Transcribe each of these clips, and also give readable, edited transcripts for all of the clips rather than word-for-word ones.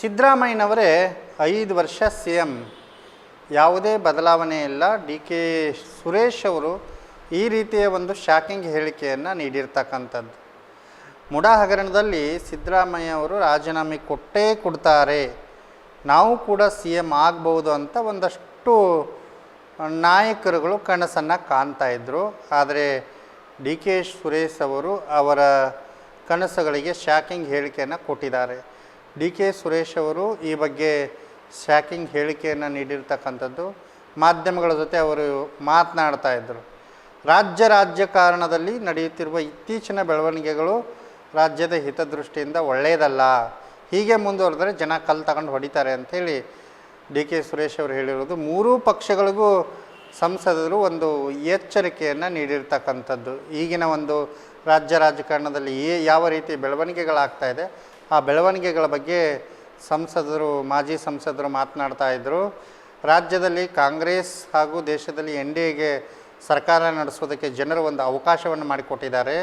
ಸಿದ್ದರಾಮಯ್ಯನವರೇ 5 ವರ್ಷ C M, ಯಾವುದೇ ಬದಲಾವಣೆ ಇಲ್ಲ. ಡಿ ಕೆ ಸುರೇಶ್ ಅವರು ಈ ರೀತಿಯ ಒಂದು ಶಾಕಿಂಗ್ ಹೇಳಿಕೆಯನ್ನು ನೀಡಿರ್ತಕ್ಕಂಥದ್ದು. ಮುಡಾ ಹಗರಣದಲ್ಲಿ ಸಿದ್ದರಾಮಯ್ಯ ಅವರು ರಾಜೀನಾಮೆ ಕೊಟ್ಟೇ ಕೊಡ್ತಾರೆ, ನಾವು ಕೂಡ ಸಿ ಎಮ್ ಆಗ್ಬೋದು ಅಂತ ಒಂದಷ್ಟು ನಾಯಕರುಗಳು ಕನಸನ್ನು ಕಾಣ್ತಾ ಇದ್ದರು. ಆದರೆ ಡಿ ಕೆ ಸುರೇಶ್ ಅವರು ಅವರ ಕನಸುಗಳಿಗೆ ಶಾಕಿಂಗ್ ಹೇಳಿಕೆಯನ್ನು ಕೊಟ್ಟಿದ್ದಾರೆ. ಡಿ ಕೆ ಸುರೇಶ್ ಅವರು ಈ ಬಗ್ಗೆ ಶಾಕಿಂಗ್ ಹೇಳಿಕೆಯನ್ನು ನೀಡಿರ್ತಕ್ಕಂಥದ್ದು. ಮಾಧ್ಯಮಗಳ ಜೊತೆ ಅವರು ಮಾತನಾಡ್ತಾ ಇದ್ದರು. ರಾಜಕಾರಣದಲ್ಲಿ ನಡೆಯುತ್ತಿರುವ ಇತ್ತೀಚಿನ ಬೆಳವಣಿಗೆಗಳು ರಾಜ್ಯದ ಹಿತದೃಷ್ಟಿಯಿಂದ ಒಳ್ಳೆಯದಲ್ಲ, ಹೀಗೆ ಮುಂದುವರೆದರೆ ಜನ ಕಲ್ಲು ತಗೊಂಡು ಹೊಡಿತಾರೆ ಅಂಥೇಳಿ ಡಿ ಕೆ ಸುರೇಶ್ ಅವರು ಹೇಳಿರೋದು. ಮೂರೂ ಪಕ್ಷಗಳಿಗೂ ಸಂಸದರು ಒಂದು ಎಚ್ಚರಿಕೆಯನ್ನು ನೀಡಿರ್ತಕ್ಕಂಥದ್ದು. ಈಗಿನ ಒಂದು ರಾಜಕಾರಣದಲ್ಲಿ ಯಾವ ರೀತಿ ಬೆಳವಣಿಗೆಗಳಾಗ್ತಾಯಿದೆ ಆ ಬೆಳವಣಿಗೆಗಳ ಬಗ್ಗೆ ಮಾಜಿ ಸಂಸದರು ಮಾತನಾಡ್ತಾ ಇದ್ದರು. ರಾಜ್ಯದಲ್ಲಿ ಕಾಂಗ್ರೆಸ್ ಹಾಗೂ ದೇಶದಲ್ಲಿ NDAಗೆ ಸರ್ಕಾರ ನಡೆಸೋದಕ್ಕೆ ಜನರು ಒಂದು ಅವಕಾಶವನ್ನು ಮಾಡಿಕೊಟ್ಟಿದ್ದಾರೆ.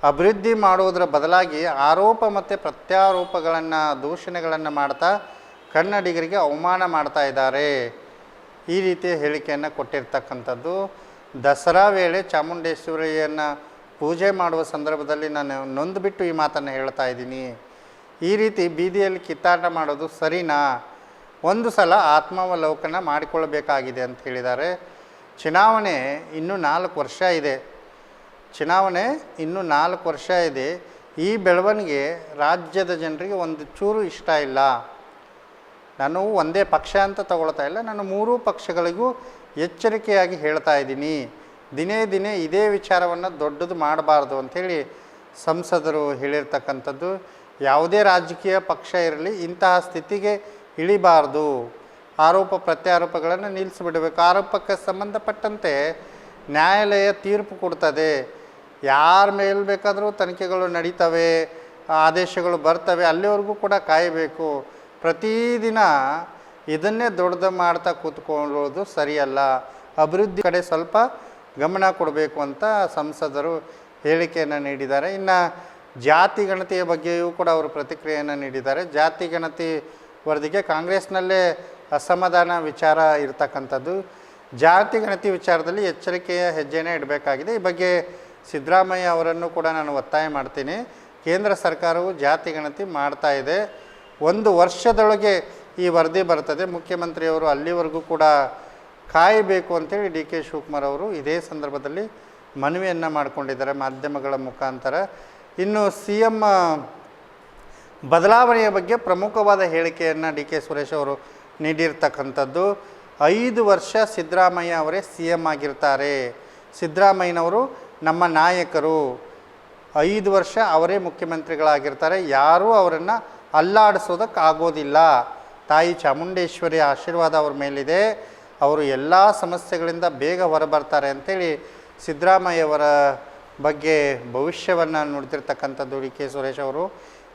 ಅಭಿವೃದ್ಧಿ ಮಾಡುವುದರ ಬದಲಾಗಿ ಆರೋಪ ಮತ್ತು ಪ್ರತ್ಯಾರೋಪಗಳನ್ನು, ದೂಷಣೆಗಳನ್ನು ಮಾಡ್ತಾ ಕನ್ನಡಿಗರಿಗೆ ಅವಮಾನ ಮಾಡ್ತಾ ಇದ್ದಾರೆ. ಈ ರೀತಿಯ ಹೇಳಿಕೆಯನ್ನು ಕೊಟ್ಟಿರ್ತಕ್ಕಂಥದ್ದು. ದಸರಾ ವೇಳೆ ಚಾಮುಂಡೇಶ್ವರಿಯನ್ನು ಪೂಜೆ ಮಾಡುವ ಸಂದರ್ಭದಲ್ಲಿ ನಾನು ನೊಂದುಬಿಟ್ಟು ಈ ಮಾತನ್ನು ಹೇಳ್ತಾ ಇದ್ದೀನಿ. ಈ ರೀತಿ ಬೀದಿಯಲ್ಲಿ ಕಿತ್ತಾಟ ಮಾಡೋದು ಸರಿನಾ? ಒಂದು ಸಲ ಆತ್ಮಾವಲೋಕನ ಮಾಡಿಕೊಳ್ಳಬೇಕಾಗಿದೆ ಅಂತ ಹೇಳಿದ್ದಾರೆ. ಚುನಾವಣೆ ಇನ್ನೂ 4 ವರ್ಷ ಇದೆ. ಈ ಬೆಳವಣಿಗೆ ರಾಜ್ಯದ ಜನರಿಗೆ ಒಂದು ಚೂರು ಇಷ್ಟ ಇಲ್ಲ. ನಾನು ಒಂದೇ ಪಕ್ಷ ಅಂತ ತಗೊಳ್ತಾ ಇಲ್ಲ, ನಾನು ಮೂರೂ ಪಕ್ಷಗಳಿಗೂ ಎಚ್ಚರಿಕೆಯಾಗಿ ಹೇಳ್ತಾ ಇದ್ದೀನಿ. ದಿನೇ ಇದೇ ವಿಚಾರವನ್ನು ದೊಡ್ಡದು ಮಾಡಬಾರ್ದು ಅಂಥೇಳಿ ಸಂಸದರು ಹೇಳಿರ್ತಕ್ಕಂಥದ್ದು. ಯಾವುದೇ ರಾಜಕೀಯ ಪಕ್ಷ ಇರಲಿ ಇಂತಹ ಸ್ಥಿತಿಗೆ ಇಳಿಬಾರ್ದು. ಆರೋಪ ಪ್ರತ್ಯಾರೋಪಗಳನ್ನು ನಿಲ್ಲಿಸಿಬಿಡಬೇಕು. ಆರೋಪಕ್ಕೆ ಸಂಬಂಧಪಟ್ಟಂತೆ ನ್ಯಾಯಾಲಯ ತೀರ್ಪು ಕೊಡ್ತದೆ. ಯಾರ ಮೇಲೆ ಬೇಕಾದರೂ ತನಿಖೆಗಳು ನಡೀತವೆ, ಆದೇಶಗಳು ಬರ್ತವೆ, ಅಲ್ಲಿವರೆಗೂ ಕೂಡ ಕಾಯಬೇಕು. ಪ್ರತಿದಿನ ಇದನ್ನೇ ದೊಡ್ಡದು ಮಾಡ್ತಾ ಕೂತ್ಕೊಳ್ಳೋದು ಸರಿಯಲ್ಲ. ಅಭಿವೃದ್ಧಿ ಕಡೆ ಸ್ವಲ್ಪ ಗಮನ ಕೊಡಬೇಕು ಅಂತ ಸಂಸದರು ಹೇಳಿಕೆಯನ್ನು ನೀಡಿದ್ದಾರೆ. ಇನ್ನು ಜಾತಿ ಗಣತಿಯ ಬಗ್ಗೆಯೂ ಕೂಡ ಅವರು ಪ್ರತಿಕ್ರಿಯೆಯನ್ನು ನೀಡಿದ್ದಾರೆ. ಜಾತಿ ಗಣತಿ ವರದಿಗೆ ಕಾಂಗ್ರೆಸ್ನಲ್ಲೇ ಅಸಮಾಧಾನ ವಿಚಾರ ಇರತಕ್ಕಂಥದ್ದು. ಜಾತಿ ಗಣತಿ ವಿಚಾರದಲ್ಲಿ ಎಚ್ಚರಿಕೆಯ ಹೆಜ್ಜೆನೇ ಇಡಬೇಕಾಗಿದೆ. ಈ ಬಗ್ಗೆ ಸಿದ್ದರಾಮಯ್ಯ ಅವರನ್ನು ಕೂಡ ನಾನು ಒತ್ತಾಯ ಮಾಡ್ತೀನಿ. ಕೇಂದ್ರ ಸರ್ಕಾರವು ಜಾತಿ ಗಣತಿ ಮಾಡ್ತಾ ಇದೆ. 1 ವರ್ಷದೊಳಗೆ ಈ ವರದಿ ಬರ್ತದೆ. ಮುಖ್ಯಮಂತ್ರಿಯವರು ಅಲ್ಲಿವರೆಗೂ ಕೂಡ ಕಾಯಬೇಕು ಅಂತೇಳಿ ಡಿ ಕೆ ಶಿವಕುಮಾರ್ ಅವರು ಇದೇ ಸಂದರ್ಭದಲ್ಲಿ ಮನವಿಯನ್ನು ಮಾಡಿಕೊಂಡಿದ್ದಾರೆ ಮಾಧ್ಯಮಗಳ ಮುಖಾಂತರ. ಇನ್ನು ಸಿ ಎಮ್ ಬದಲಾವಣೆಯ ಬಗ್ಗೆ ಪ್ರಮುಖವಾದ ಹೇಳಿಕೆಯನ್ನು ಡಿ ಕೆ ಸುರೇಶ್ ಅವರು ನೀಡಿರ್ತಕ್ಕಂಥದ್ದು. 5 ವರ್ಷ ಸಿದ್ದರಾಮಯ್ಯ ಅವರೇ ಸಿ ಎಮ್ ಆಗಿರ್ತಾರೆ. ಸಿದ್ದರಾಮಯ್ಯನವರು ನಮ್ಮ ನಾಯಕರು, 5 ವರ್ಷ ಅವರೇ ಮುಖ್ಯಮಂತ್ರಿಗಳಾಗಿರ್ತಾರೆ. ಯಾರೂ ಅವರನ್ನು ಅಲ್ಲಾಡಿಸೋದಕ್ಕಾಗೋದಿಲ್ಲ. ತಾಯಿ ಚಾಮುಂಡೇಶ್ವರಿ ಆಶೀರ್ವಾದ ಅವ್ರ ಮೇಲಿದೆ. ಅವರು ಎಲ್ಲ ಸಮಸ್ಯೆಗಳಿಂದ ಬೇಗ ಹೊರಬರ್ತಾರೆ ಅಂಥೇಳಿ ಸಿದ್ದರಾಮಯ್ಯವರ ಬಗ್ಗೆ ಭವಿಷ್ಯವನ್ನು ನುಡಿದಿರ್ತಕ್ಕಂಥದ್ದು ಡಿ ಕೆ ಸುರೇಶ್ ಅವರು.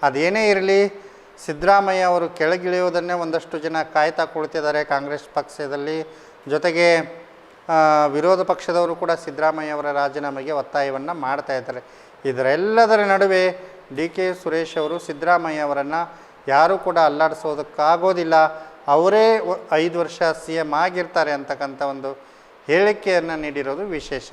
ಅದೇನೇ ಇರಲಿ, ಸಿದ್ದರಾಮಯ್ಯ ಅವರು ಕೆಳಗಿಳಿಯೋದನ್ನೇ ಒಂದಷ್ಟು ಜನ ಕಾಯ್ತಾ ಕುಳಿತಿದ್ದಾರೆ ಕಾಂಗ್ರೆಸ್ ಪಕ್ಷದಲ್ಲಿ. ಜೊತೆಗೆ ವಿರೋಧ ಪಕ್ಷದವರು ಕೂಡ ಸಿದ್ದರಾಮಯ್ಯ ಅವರ ರಾಜೀನಾಮೆಗೆ ಒತ್ತಾಯವನ್ನು ಮಾಡ್ತಾ ಇದ್ದಾರೆ. ಇದರೆಲ್ಲದರ ನಡುವೆ ಡಿ ಕೆ ಸುರೇಶ್ ಅವರು ಸಿದ್ದರಾಮಯ್ಯ ಅವರನ್ನು ಯಾರೂ ಕೂಡ ಅಲ್ಲಾಡಿಸೋದಕ್ಕಾಗೋದಿಲ್ಲ, ಅವರೇ 5 ವರ್ಷ ಸಿ ಎಮ್ ಆಗಿರ್ತಾರೆ ಅಂತಕ್ಕಂಥ ಒಂದು ಹೇಳಿಕೆಯನ್ನು ನೀಡಿರೋದು ವಿಶೇಷ.